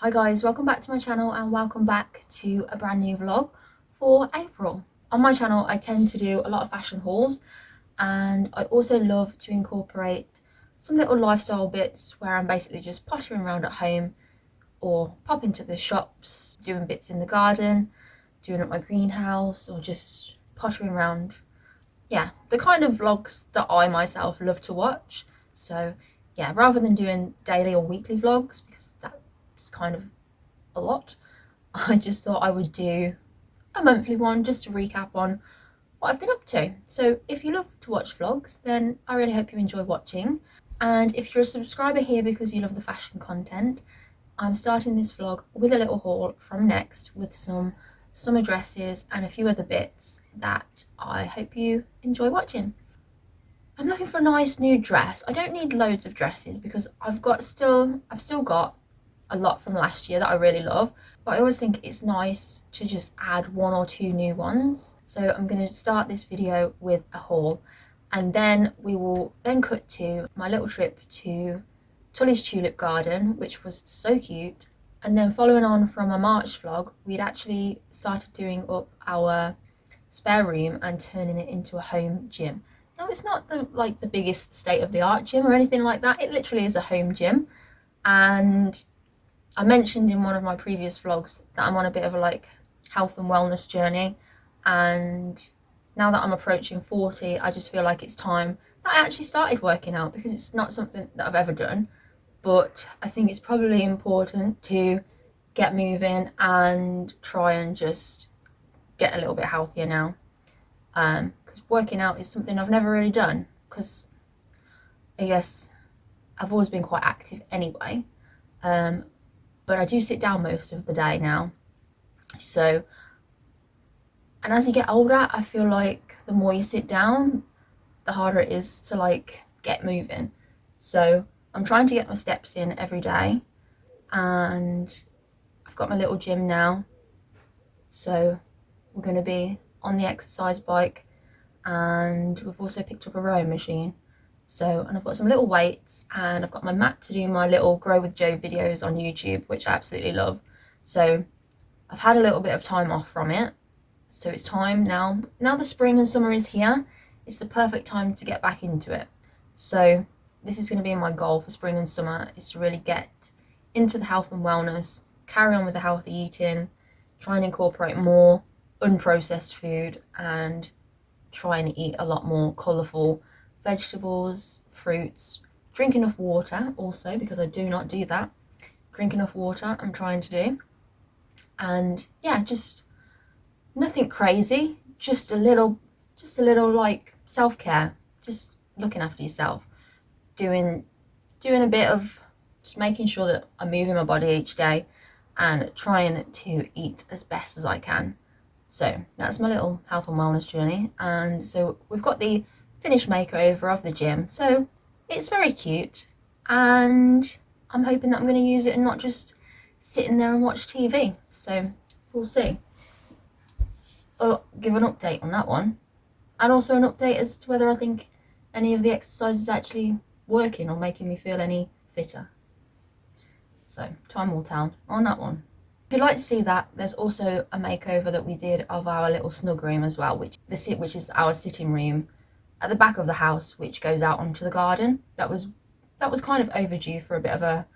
Hi guys, welcome back to my channel and welcome back to a brand new vlog for April. On my channel I tend to do a lot of fashion hauls, and I also love to incorporate some little lifestyle bits where I'm basically just pottering around at home or pop into the shops, doing bits in the garden, doing up my greenhouse, or just pottering around. Yeah, the kind of vlogs that I myself love to watch. So yeah, rather than doing daily or weekly vlogs, because that's kind of a lot, I just thought I would do a monthly one just to recap on what I've been up to. So if you love to watch vlogs, then I really hope you enjoy watching. And if you're a subscriber here because you love the fashion content, I'm starting this vlog with a little haul from Next with some summer dresses and a few other bits that I hope you enjoy watching. I'm looking for a nice new dress. I don't need loads of dresses because I've still got a lot from last year that I really love, but I always think it's nice to just add one or two new ones. So I'm going to start this video with a haul, and then we will then cut to my little trip to Tully's Tulip Garden, which was so cute. And then following on from a March vlog, we'd actually started doing up our spare room and turning it into a home gym. Now it's not the biggest state-of-the-art gym or anything like that. It literally is a home gym. And I mentioned in one of my previous vlogs that I'm on a bit of a health and wellness journey, and now that I'm approaching 40, I just feel like it's time that I actually started working out, because it's not something that I've ever done, but I think it's probably important to get moving and try and just get a little bit healthier now, because working out is something I've never really done, because I guess I've always been quite active anyway, but I do sit down most of the day now. So, and as you get older, I feel like the more you sit down, the harder it is to get moving. So I'm trying to get my steps in every day, and I've got my little gym now. So we're going to be on the exercise bike, and we've also picked up a rowing machine. So, and I've got some little weights, and I've got my mat to do my little Grow with Joe videos on YouTube, which I absolutely love. So I've had a little bit of time off from it. So it's time now. Now the spring and summer is here, it's the perfect time to get back into it. So this is going to be my goal for spring and summer, is to really get into the health and wellness, carry on with the healthy eating, try and incorporate more unprocessed food, and try and eat a lot more colourful vegetables, fruits, drink enough water also, because I do not do that. Drink enough water I'm trying to do. And yeah, just nothing crazy, just a little self-care, just looking after yourself, doing a bit of just making sure that I'm moving my body each day and trying to eat as best as I can. So that's my little health and wellness journey. And so we've got the finished makeover of the gym, so it's very cute, and I'm hoping that I'm going to use it and not just sitting there and watch TV. So we'll see. I'll give an update on that one, and also an update as to whether I think any of the exercises actually working or making me feel any fitter. So time will tell on that one. If you'd like to see that, there's also a makeover that we did of our little snug room as well, which is our sitting room at the back of the house, which goes out onto the garden. That was kind of overdue for a bit of a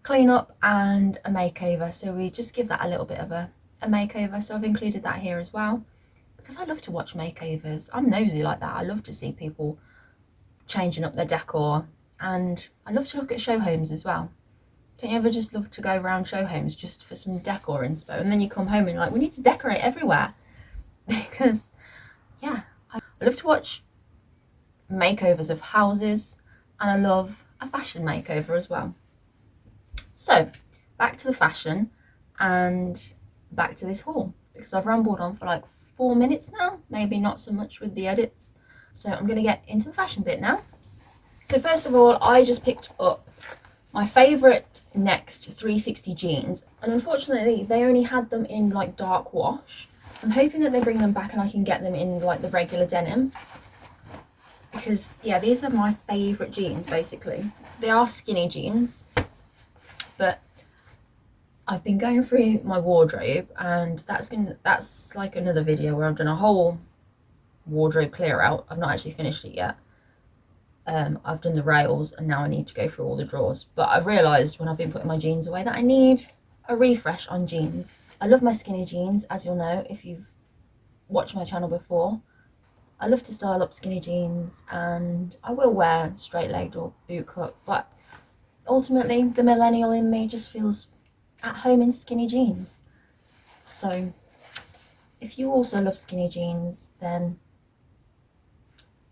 clean up and a makeover, so we just give that a little bit of a makeover. So I've included that here as well, because I love to watch makeovers. I'm nosy like that. I love to see people changing up their decor, and I love to look at show homes as well. Don't you ever just love to go around show homes just for some decor inspo, and then you come home and you're like, we need to decorate everywhere? Because yeah, I love to watch makeovers of houses, and I love a fashion makeover as well. So back to the fashion and back to this haul, because I've rambled on for 4 minutes now, maybe not so much with the edits. So I'm going to get into the fashion bit now. So first of all, I just picked up my favourite Next 360 jeans, and unfortunately they only had them in dark wash. I'm hoping that they bring them back and I can get them in the regular denim, because yeah, these are my favourite jeans basically. They are skinny jeans, but I've been going through my wardrobe, and that's like another video where I've done a whole wardrobe clear out. I've not actually finished it yet. I've done the rails, and now I need to go through all the drawers. But I've realised when I've been putting my jeans away that I need a refresh on jeans. I love my skinny jeans, as you'll know if you've watched my channel before. I love to style up skinny jeans, and I will wear straight-legged or boot cut, but ultimately the millennial in me just feels at home in skinny jeans. So if you also love skinny jeans, then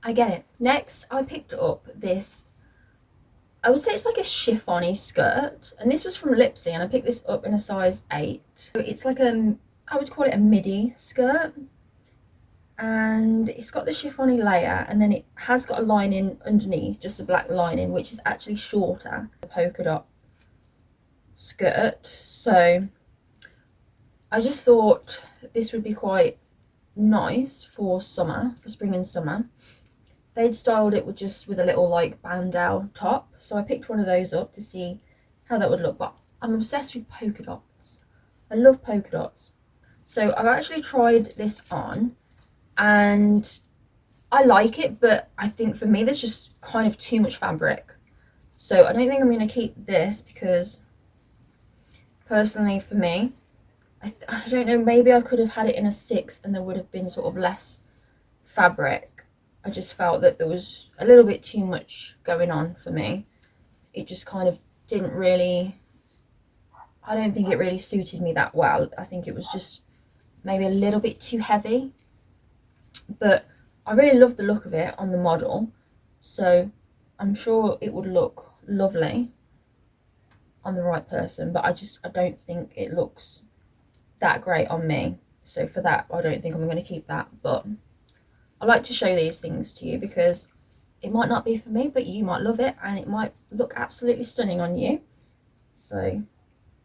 I get it. Next, I picked up this, I would say it's like a chiffon-y skirt, and this was from Lipsy, and I picked this up in a size 8. So it's like I would call it a midi skirt, and it's got the chiffon-y layer, and then it has got a lining underneath, just a black lining, which is actually shorter, the polka dot skirt. So I just thought this would be quite nice for summer, for spring and summer. They'd styled it with a little like bandeau top, so I picked one of those up to see how that would look. But I'm obsessed with polka dots. I love polka dots. So I've actually tried this on, and I like it, but I think for me there's just kind of too much fabric. So I don't think I'm going to keep this, because personally for me, I don't know, maybe I could have had it in a 6 and there would have been sort of less fabric. I just felt that there was a little bit too much going on for me. It just kind of didn't really, I don't think it really suited me that well. I think it was just maybe a little bit too heavy. But I really love the look of it on the model, so I'm sure it would look lovely on the right person, but I don't think it looks that great on me. So for that, I don't think I'm going to keep that. But I like to show these things to you because it might not be for me, but you might love it, and it might look absolutely stunning on you. So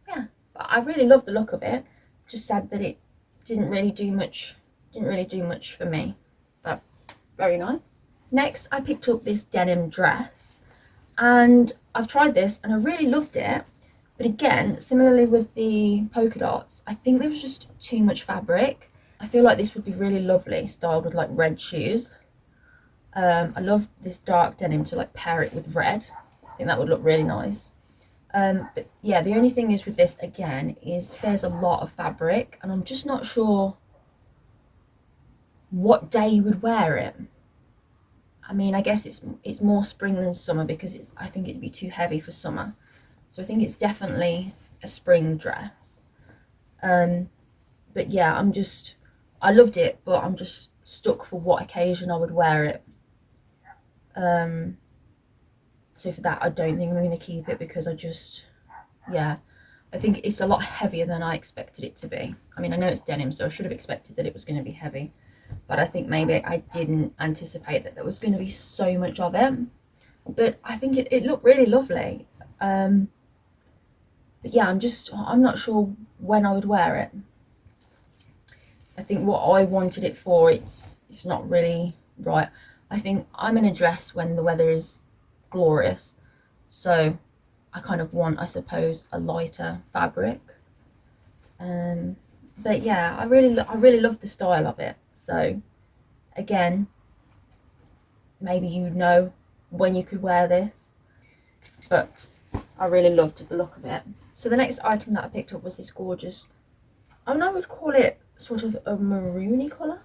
yeah, but I really love the look of it. Just sad that it didn't really do much for me, but very nice. Next, I picked up this denim dress, and I've tried this and I really loved it. But again, similarly with the polka dots, I think there was just too much fabric. I feel like this would be really lovely styled with like red shoes. I love this dark denim to like pair it with red. I think that would look really nice. But yeah, the only thing is with this again is there's a lot of fabric, and I'm just not sure what day you would wear it. I mean, I guess it's more spring than summer, because I think it'd be too heavy for summer. So I think it's definitely a spring dress. But yeah, I loved it, but I'm just stuck for what occasion I would wear it. So for that, I don't think I'm going to keep it, because I think it's a lot heavier than I expected it to be. I mean, I know it's denim, so I should have expected that it was going to be heavy, but I think maybe I didn't anticipate that there was going to be so much of it. But I think it looked really lovely. But yeah, I'm not sure when I would wear it. I think what I wanted it for, it's not really right. I think I'm in a dress when the weather is glorious, so I kind of want, I suppose, a lighter fabric. But yeah, I really love the style of it. So again, maybe you know when you could wear this, but I really loved the look of it. So the next item that I picked up was this gorgeous, I would call it sort of a maroony colour.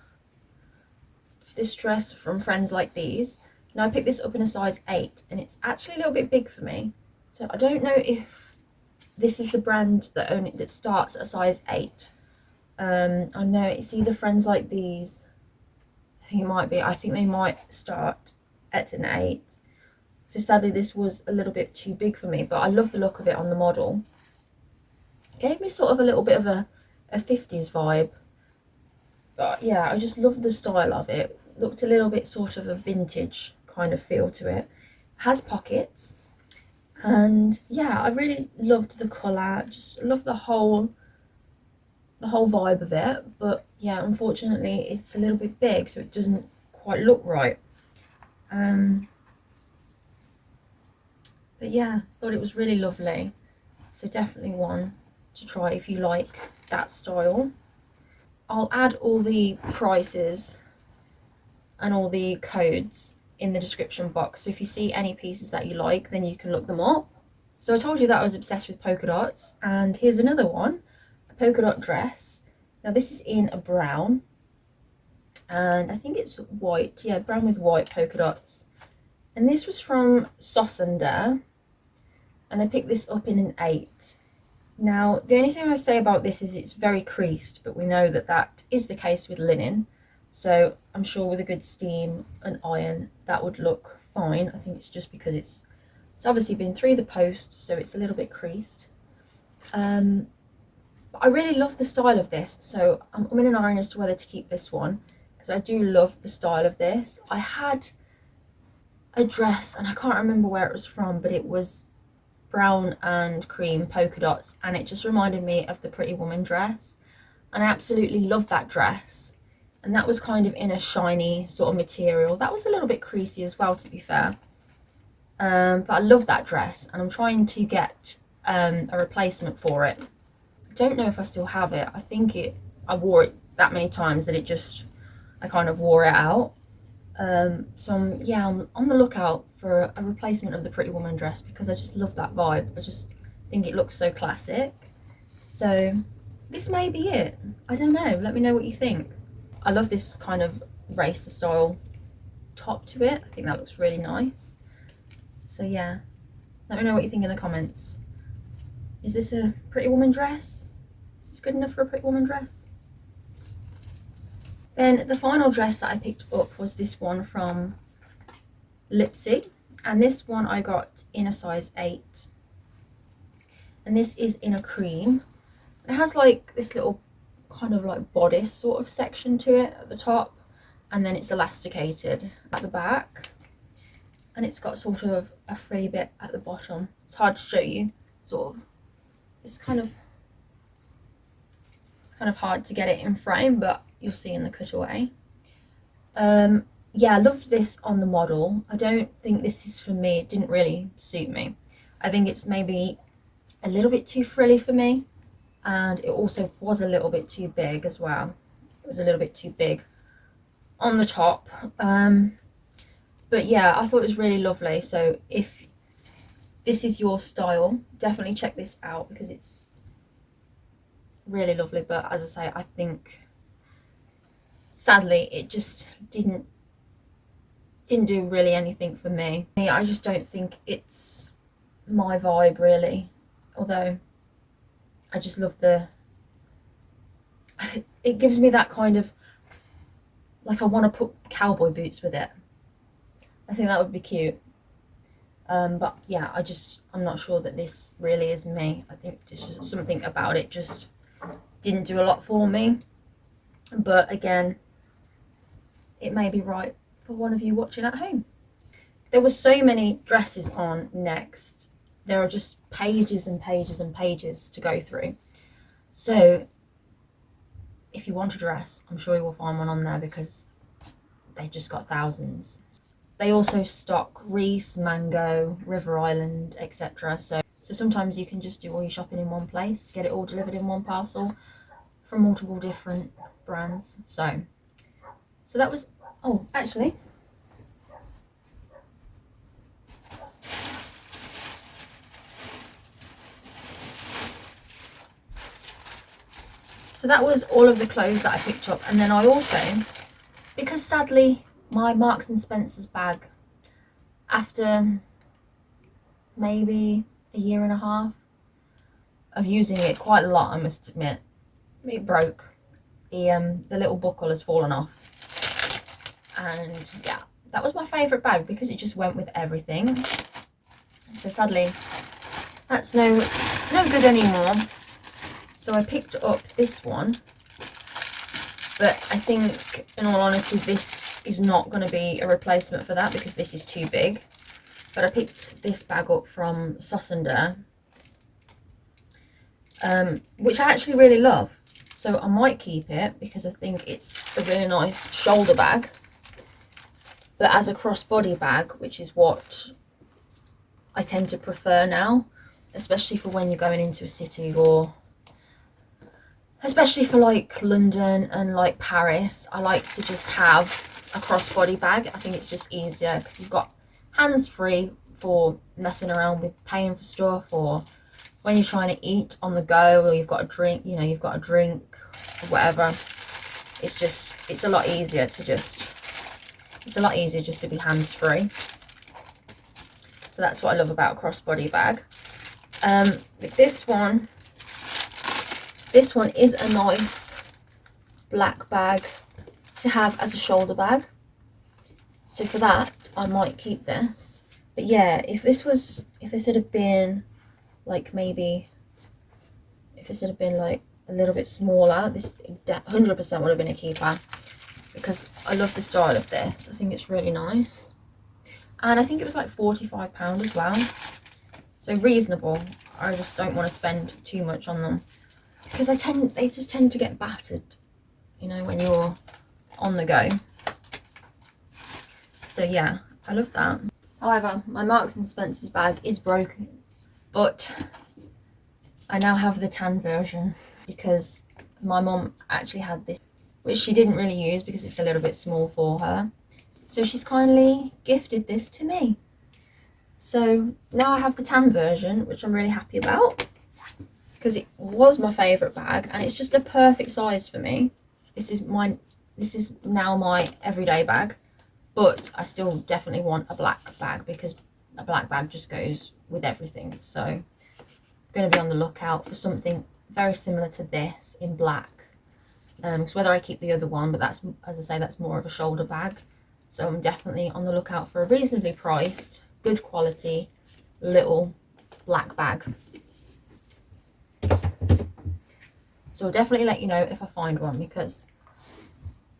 This dress from Friends Like These. Now I picked this up in a size 8, and it's actually a little bit big for me. So I don't know if this is the brand that starts at a size 8. I know it's either Friends Like These. I think it might be. I think they might start at an 8. So sadly this was a little bit too big for me, but I love the look of it on the model. It gave me sort of a little bit of a 50s vibe. But yeah, I just loved the style of it. Looked a little bit sort of a vintage kind of feel to it. It has pockets. And yeah, I really loved the colour. Just love the whole vibe of it. But yeah, unfortunately it's a little bit big, so it doesn't quite look right. But yeah, thought it was really lovely. So definitely one to try if you like that style. I'll add all the prices and all the codes in the description box, so if you see any pieces that you like, then you can look them up. So I told you that I was obsessed with polka dots, and here's another one, a polka dot dress. Now this is in a brown, and I think it's white, yeah, brown with white polka dots. And this was from Sosandar, and I picked this up in an 8. Now the only thing I say about this is it's very creased, but we know that that is the case with linen, so I'm sure with a good steam and iron that would look fine. I think it's just because it's obviously been through the post, so it's a little bit creased. But I really love the style of this, so I'm in an iron as to whether to keep this one, because I do love the style of this. I had a dress, and I can't remember where it was from, but it was brown and cream polka dots, and it just reminded me of the Pretty Woman dress, and I absolutely love that dress. And that was kind of in a shiny sort of material. That was a little bit creasy as well, to be fair. But I love that dress, and I'm trying to get a replacement for it. I don't know if I still have it. I think I wore it that many times that I kind of wore it out. So I'm on the lookout for a replacement of the Pretty Woman dress, because I just love that vibe. I just think it looks so classic. So this may be it. I don't know. Let me know what you think. I love this kind of racer style top to it. I think that looks really nice. So yeah, let me know what you think in the comments. Is this a Pretty Woman dress? Is this good enough for a Pretty Woman dress? Then the final dress that I picked up was this one from Lipsy, and this one I got in a size 8. And this is in a cream. It has like this little kind of like bodice sort of section to it at the top, and then it's elasticated at the back, and it's got sort of a free bit at the bottom. It's hard to show you, sort of. It's kind of hard to get it in frame, but you'll see in the cutaway. Yeah, I loved this on the model. I don't think this is for me. It didn't really suit me. I think it's maybe a little bit too frilly for me, and it also was a little bit too big as well. It was a little bit too big on the top. But yeah, I thought it was really lovely. So if this is your style, definitely check this out, because it's really lovely. But as I say, I think sadly it just didn't do really anything for me. I just don't think it's my vibe really, although I just love it gives me that kind of, like, I want to put cowboy boots with it. I think that would be cute. But yeah, I'm not sure that this really is me. I think just something about it just didn't do a lot for me. But again, it may be right for one of you watching at home. There were so many dresses on Next. There are just pages and pages and pages to go through. So if you want a dress, I'm sure you will find one on there, because they've just got thousands. They also stock Reese, Mango, River Island, etc. So sometimes you can just do all your shopping in one place, get it all delivered in one parcel from multiple different brands. So that was, oh, actually, so that was all of the clothes that I picked up. And then I also, because sadly my Marks and Spencer's bag, after maybe a year and a half of using it quite a lot, I must admit, it broke. The little buckle has fallen off, and yeah, that was my favourite bag because it just went with everything. So sadly that's no good anymore. So I picked up this one, but I think in all honesty this is not going to be a replacement for that, because this is too big. But I picked this bag up from Sosandar, which I actually really love. So I might keep it because I think it's a really nice shoulder bag. But as a crossbody bag, which is what I tend to prefer now, especially for when you're going into a city or especially for like London and like Paris, I like to just have a crossbody bag. I think it's just easier because you've got hands free for messing around with paying for stuff, or when you're trying to eat on the go, or you've got a drink, you know, you've got a drink or whatever. It's a lot easier to just, it's a lot easier just to be hands free. So that's what I love about a crossbody bag. This one is a nice black bag to have as a shoulder bag. So for that, I might keep this. But yeah, if this had have been like maybe, if this had have been like a little bit smaller, this 100% would have been a keeper, because I love the style of this. I think it's really nice. And I think it was like £45 as well. So reasonable. I just don't want to spend too much on them, because they just tend to get battered, you know, when you're on the go. So yeah, I love that. However, my Marks and Spencer's bag is broken, but I now have the tan version, because my mum actually had this, which she didn't really use because it's a little bit small for her. So she's kindly gifted this to me. So now I have the tan version, which I'm really happy about, because it was my favourite bag and it's just a perfect size for me. This is now my everyday bag, but I still definitely want a black bag, because a black bag just goes with everything. So I'm going to be on the lookout for something very similar to this in black. Because whether I keep the other one, but that's, as I say, that's more of a shoulder bag. So I'm definitely on the lookout for a reasonably priced, good quality, little black bag. So I'll definitely let you know if I find one, because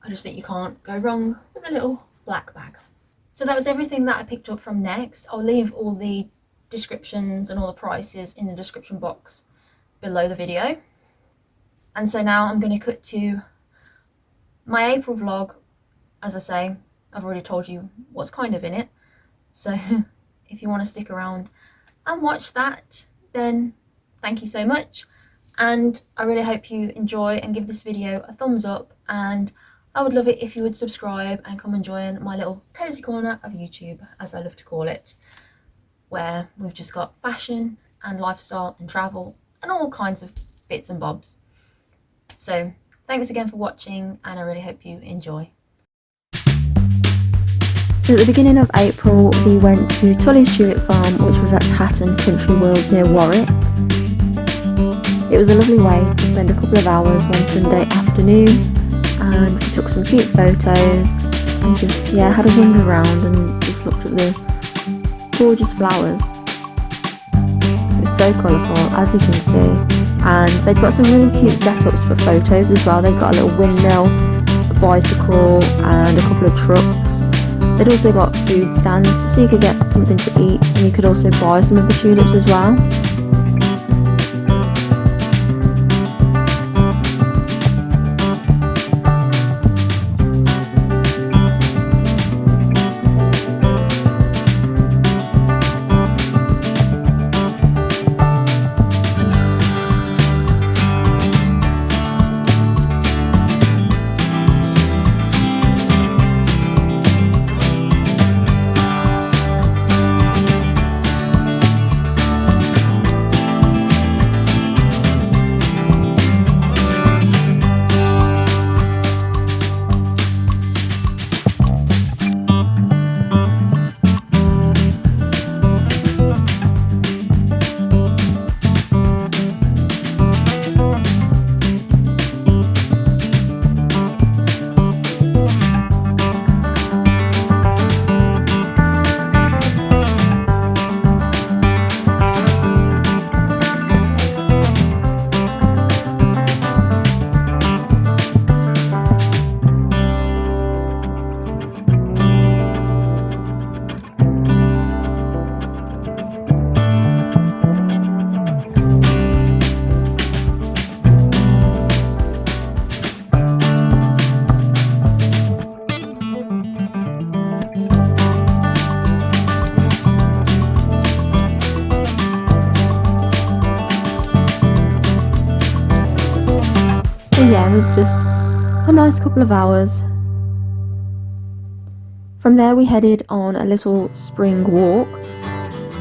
I just think you can't go wrong with a little black bag. So that was everything that I picked up from Next. I'll leave all the descriptions and all the prices in the description box below the video. And so now I'm going to cut to my April vlog. As I say, I've already told you what's kind of in it. So if you want to stick around and watch that, then thank you so much. And I really hope you enjoy and give this video a thumbs up. And I would love it if you would subscribe and come and join my little cozy corner of YouTube, as I love to call it, where we've just got fashion and lifestyle and travel and all kinds of bits and bobs. So thanks again for watching, and I really hope you enjoy. So at the beginning of April, we went to Tully's Tulip farm, which was at Hatton Country World near Warwick. It was a lovely way to spend a couple of hours one Sunday afternoon, and we took some cute photos and just had a wander around and just looked at the gorgeous flowers. It was so colourful, as you can see, and they've got some really cute setups for photos as well. They've got a little windmill, a bicycle and a couple of trucks. They'd also got food stands, so you could get something to eat, and you could also buy some of the tulips as well. yeah, it was just a nice couple of hours. From there we headed on a little spring walk.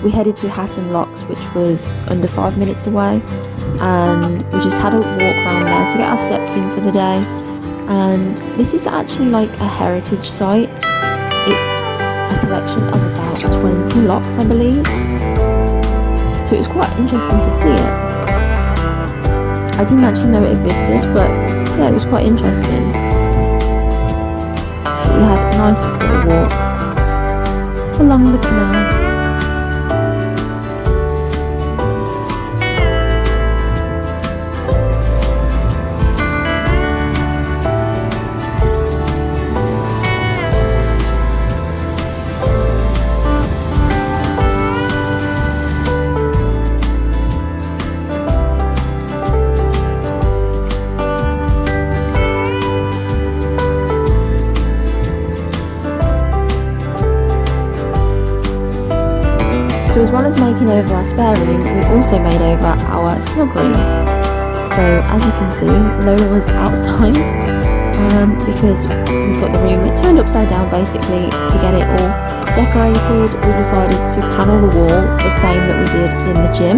We headed to Hatton Locks, which was under 5 minutes away, and we just had a walk around there to get our steps in for the day. And this is actually like a heritage site. It's a collection of about 20 locks, I believe. So it was quite interesting to see it. I didn't actually know it existed, but yeah, it was quite interesting. We had a nice little walk along the canal. So as well as making over our spare room, we also made over our snug room. So as you can see, Lola was outside because we've got the room turned upside down basically to get it all decorated. We decided to panel the wall the same that we did in the gym.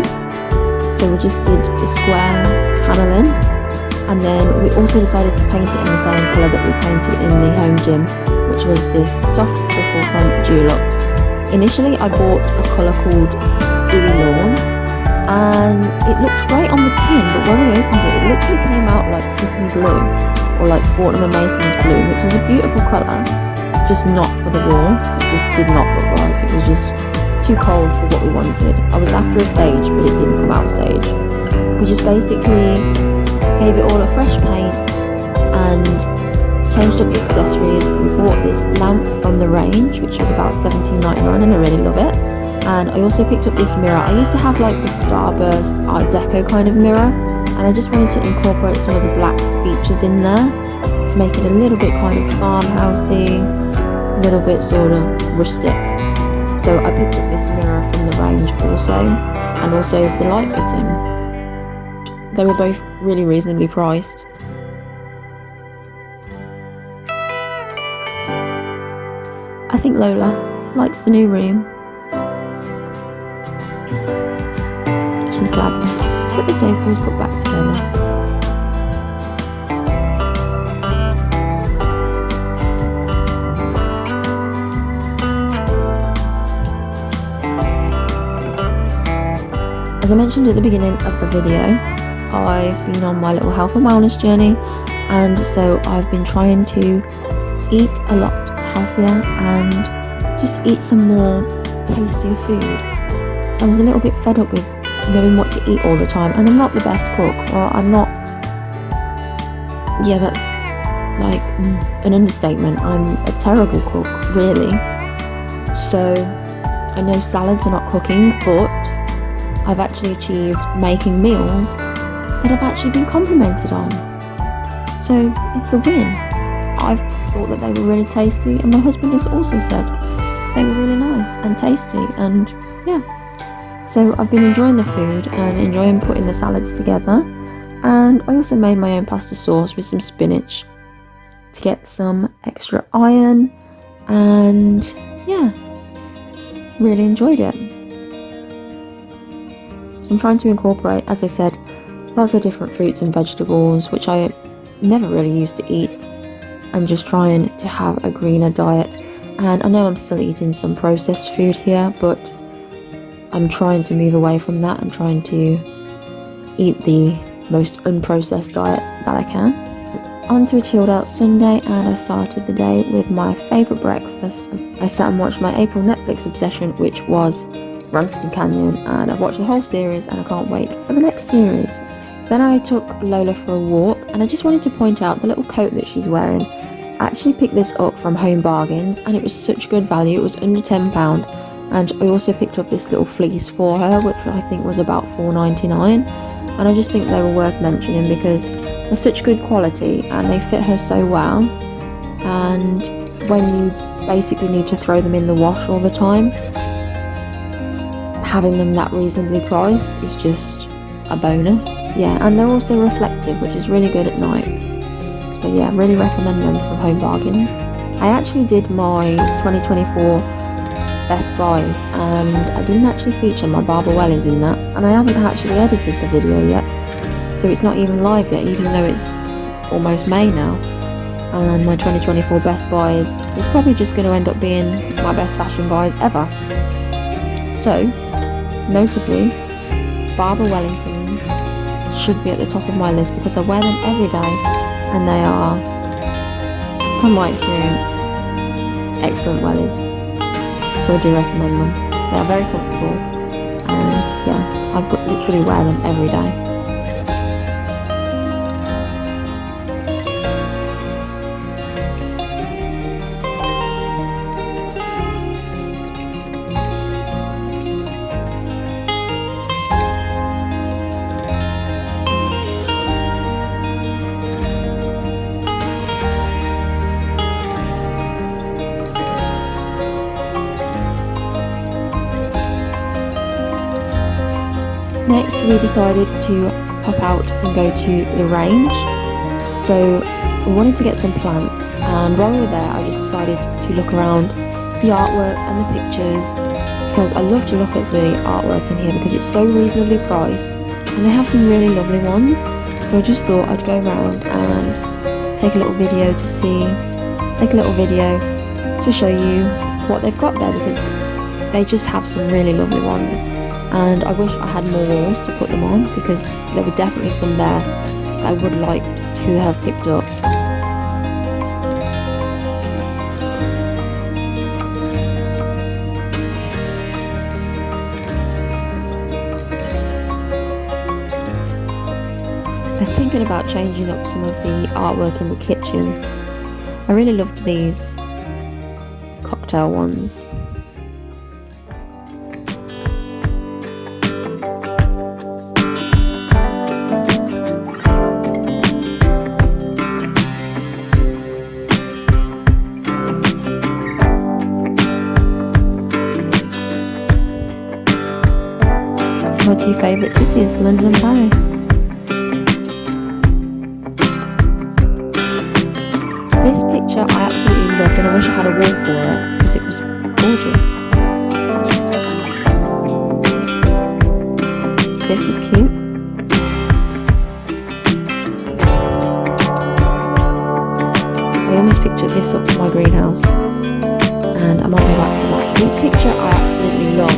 So we just did the square paneling, and then we also decided to paint it in the same colour that we painted in the home gym, which was this soft truffle from Dulux. Initially I bought a colour called Dewy Lawn, and it looked great on the tin, but when we opened it, it literally came out like Tiffany blue, or like Fortnum & Mason's blue, which is a beautiful colour, just not for the wall. It just did not look right. It was just too cold for what we wanted. I was after a sage, but it didn't come out sage. We just basically gave it all a fresh paint and changed up the accessories. We bought this lamp from the range, which was about $17.99, and I really love it. And I also picked up this mirror. I used to have like the Starburst Art Deco kind of mirror, and I just wanted to incorporate some of the black features in there to make it a little bit kind of farmhousey, a little bit sort of rustic. So I picked up this mirror from the range also, and also the light fitting. They were both really reasonably priced. I think Lola likes the new room. She's glad that the sofa was put back together. As I mentioned at the beginning of the video, I've been on my little health and wellness journey, and so I've been trying to eat a lot healthier and just eat some more tastier food, because I was a little bit fed up with knowing what to eat all the time, and I'm not the best cook, or I'm not, yeah, that's like an understatement. I'm a terrible cook, really. So I know salads are not cooking, but I've actually achieved making meals that I've actually been complimented on, so it's a win. I've thought that they were really tasty, and my husband has also said they were really nice and tasty, and yeah. So I've been enjoying the food and enjoying putting the salads together, and I also made my own pasta sauce with some spinach to get some extra iron, and yeah, really enjoyed it. So I'm trying to incorporate, as I said, lots of different fruits and vegetables, which I never really used to eat. I'm just trying to have a greener diet, and I know I'm still eating some processed food here, but I'm trying to move away from that and trying to eat the most unprocessed diet that I can. On to a chilled out Sunday, and I started the day with my favourite breakfast. I sat and watched my April Netflix obsession, which was Runcement Canyon, and I've watched the whole series and I can't wait for the next series. Then I took Lola for a walk, and I just wanted to point out the little coat that she's wearing. I actually picked this up from Home Bargains, and it was such good value. It was under £10, and I also picked up this little fleece for her, which I think was about $4.99, and I just think they were worth mentioning because they're such good quality and they fit her so well. And when you basically need to throw them in the wash all the time, having them that reasonably priced is just a bonus. Yeah, and they're also reflective, which is really good at night. So yeah, really recommend them from Home Bargains. I actually did my 2024 Best Buys and I didn't actually feature my Barber Wellies in that, and I haven't actually edited the video yet, so it's not even live yet, even though it's almost May now. And my 2024 Best Buys is probably just going to end up being my best fashion buys ever. So, notably, Barber Wellingtons should be at the top of my list because I wear them every day, and they are, from my experience, excellent wellies. So I do recommend them. They are very comfortable, and yeah, I literally wear them every day. Next, we decided to pop out and go to the range. So we wanted to get some plants, and while we were there I just decided to look around the artwork and the pictures, because I love to look at the artwork in here because it's so reasonably priced and they have some really lovely ones. So I just thought I'd go around and take a little video to show you what they've got there, because they just have some really lovely ones. And I wish I had more walls to put them on, because there were definitely some there that I would like to have picked up. I'm thinking about changing up some of the artwork in the kitchen. I really loved these cocktail ones. My two favourite cities, London and Paris. This picture I absolutely loved, and I wish I had a wall for it because it was gorgeous. This was cute. I almost pictured this up for my greenhouse, and I might go back for that. This picture I absolutely love.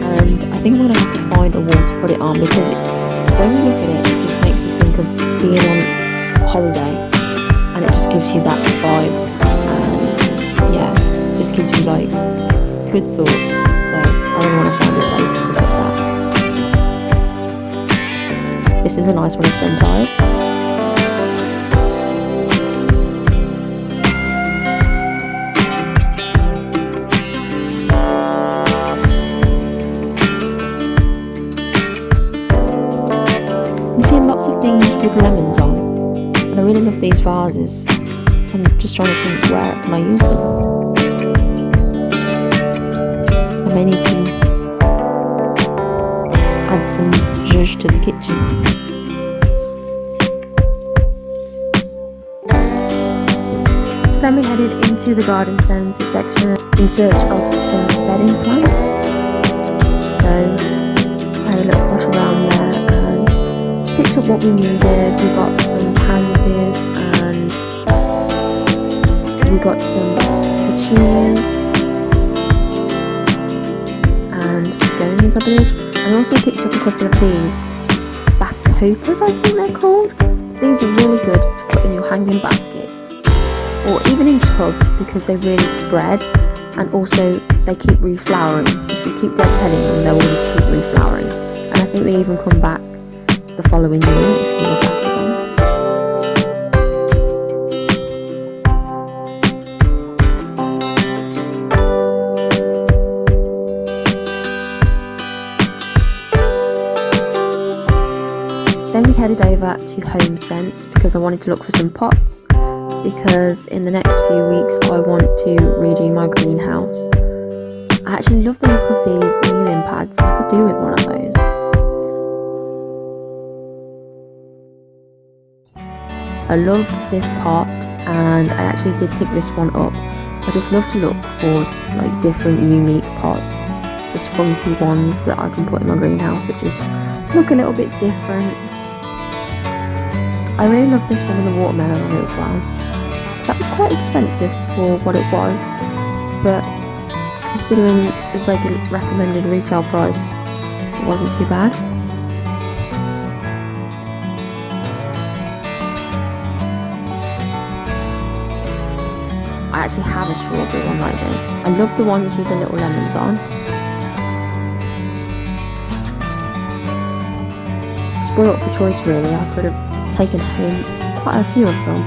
And I think I'm going to have to find a wall to put it on, because when you look at it, it just makes you think of being on holiday, and it just gives you that vibe, and yeah, just gives you like good thoughts. So I really want to find a place to put that. This is a nice one of Centaurs. Lots of things with lemons on, and I really love these vases, so I'm just trying to think, where can I use them? I may need to add some zhuzh to the kitchen. So then we headed into the garden centre section in search of some bedding plants. So I had a little pot around there, picked up what we needed. We got some pansies, and we got some petunias and begonias, I believe. And I also picked up a couple of these backhoppers, I think they're called. These are really good to put in your hanging baskets, or even in tubs, because they really spread, and also they keep reflowering. If you keep deadheading them, they will just keep reflowering, and I think they even come back the following year if you look after them. Then we headed over to Homesense because I wanted to look for some pots, because in the next few weeks I want to redo my greenhouse. I actually love the look of these kneeling pads, and I could do with one of those. I loved this pot, and I actually did pick this one up. I just love to look for like different unique pots, just funky ones that I can put in my greenhouse that just look a little bit different. I really love this one with the watermelon on it as well. That was quite expensive for what it was, but considering the recommended retail price, it wasn't too bad. I actually have a strawberry one like this. I love the ones with the little lemons on. Spoiled for choice really, I could have taken home quite a few of them.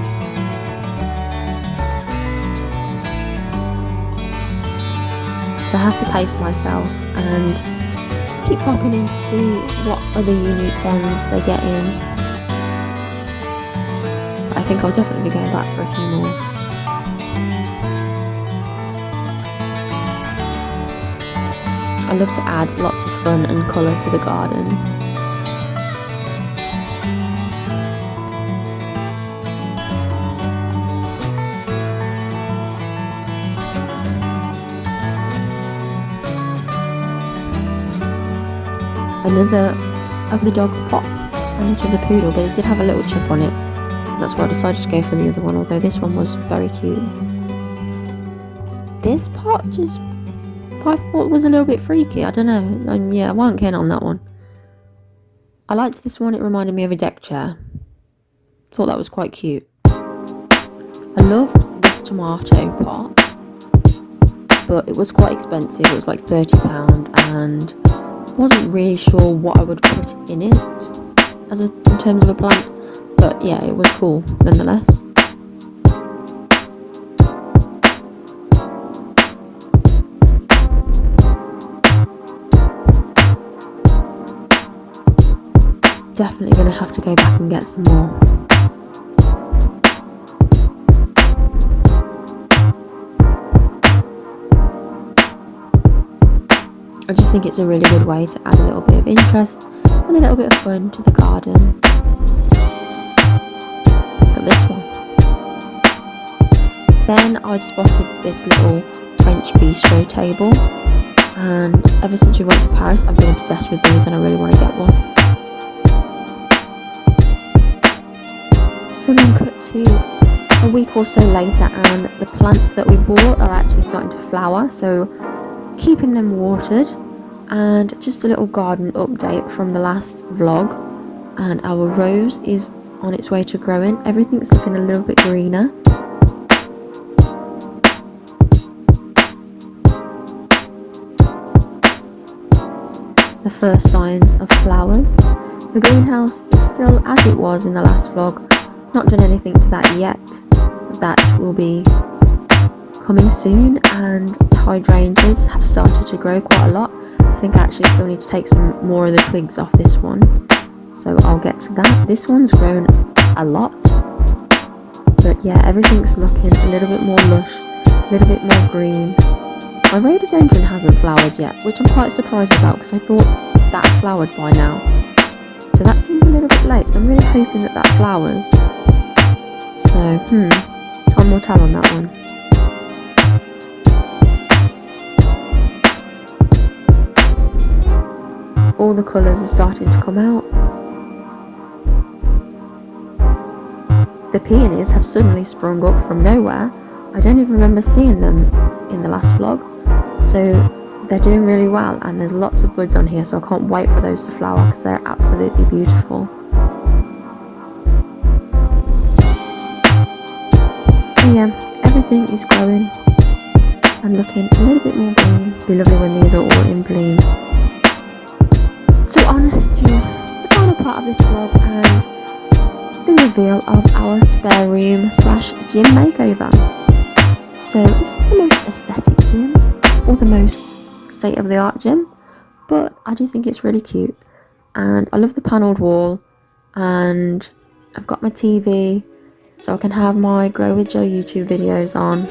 I have to pace myself and keep popping in to see what other unique ones they get in. I think I'll definitely be going back for a few more. I love to add lots of fun and colour to the garden. Another of the dog pots, and this was a poodle, but it did have a little chip on it, so that's why I decided to go for the other one, although this one was very cute. This pot just, I thought was a little bit freaky, I don't know, yeah, I wasn't keen on that one. I liked this one, it reminded me of a deck chair. Thought that was quite cute. I love this tomato pot, but it was quite expensive, it was like £30, and wasn't really sure what I would put in it in terms of a plant, but yeah, it was cool nonetheless. Definitely gonna have to go back and get some more. I just think it's a really good way to add a little bit of interest and a little bit of fun to the garden. Look at this one. Then I'd spotted this little French bistro table, and ever since we went to Paris I've been obsessed with these and I really want to get one. So then cut to a week or so later, and the plants that we bought are actually starting to flower, so keeping them watered. And just a little garden update from the last vlog, and our rose is on its way to growing. Everything's looking a little bit greener. The first signs of flowers. The greenhouse is still as it was in the last vlog, not done anything to that yet. That will be coming soon, and the hydrangeas have started to grow quite a lot. I think I actually still need to take some more of the twigs off this one, so I'll get to that. This one's grown a lot, but yeah, everything's looking a little bit more lush, a little bit more green. My rhododendron hasn't flowered yet, which I'm quite surprised about because I thought that had flowered by now, so that seems a little bit late, so I'm really hoping that that flowers. So time will tell on that one. All the colours are starting to come out. The peonies have suddenly sprung up from nowhere. I don't even remember seeing them in the last vlog. So they're doing really well, and there's lots of buds on here, so I can't wait for those to flower because they're absolutely beautiful. So yeah, everything is growing and looking a little bit more green. It'll be lovely when these are all in bloom. So on to the final part of this vlog and the reveal of our spare room / gym makeover. So it's the most aesthetic gym, or the most state-of-the-art gym, but I do think it's really cute, and I love the panelled wall, and I've got my TV so I can have my Grow with Joe YouTube videos on.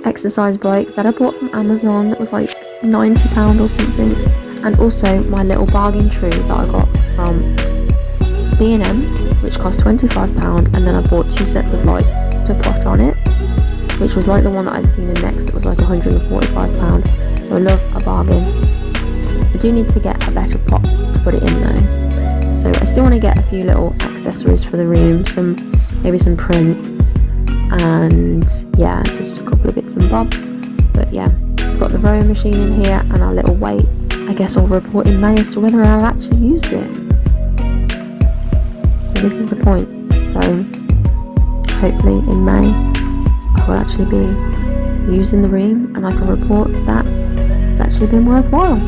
Exercise bike that I bought from Amazon that was like £90 or something, and also my little bargain tree that I got from B&M, which cost £25, and then I bought 2 sets of lights to put on it, which was like the one that I'd seen in Next that was like £145, so I love a bargain. I do need to get a better pot to put it in though, so I still want to get a few little accessories for the room, maybe some prints, and yeah, just a couple of bits and bobs. But yeah, I've got the rowing machine in here and our little weights. I guess I'll report in May as to whether I've actually used it. So this is the point, so hopefully in May I will actually be using the room and I can report that it's actually been worthwhile.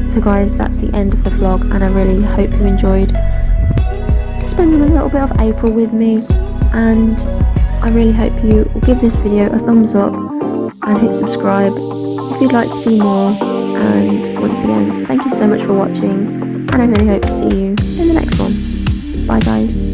So guys, that's the end of the vlog, and I really hope you enjoyed spending a little bit of April with me, and I really hope you will give this video a thumbs up and hit subscribe if you'd like to see more. And once again, thank you so much for watching, and I really hope to see you in the next one. Bye guys.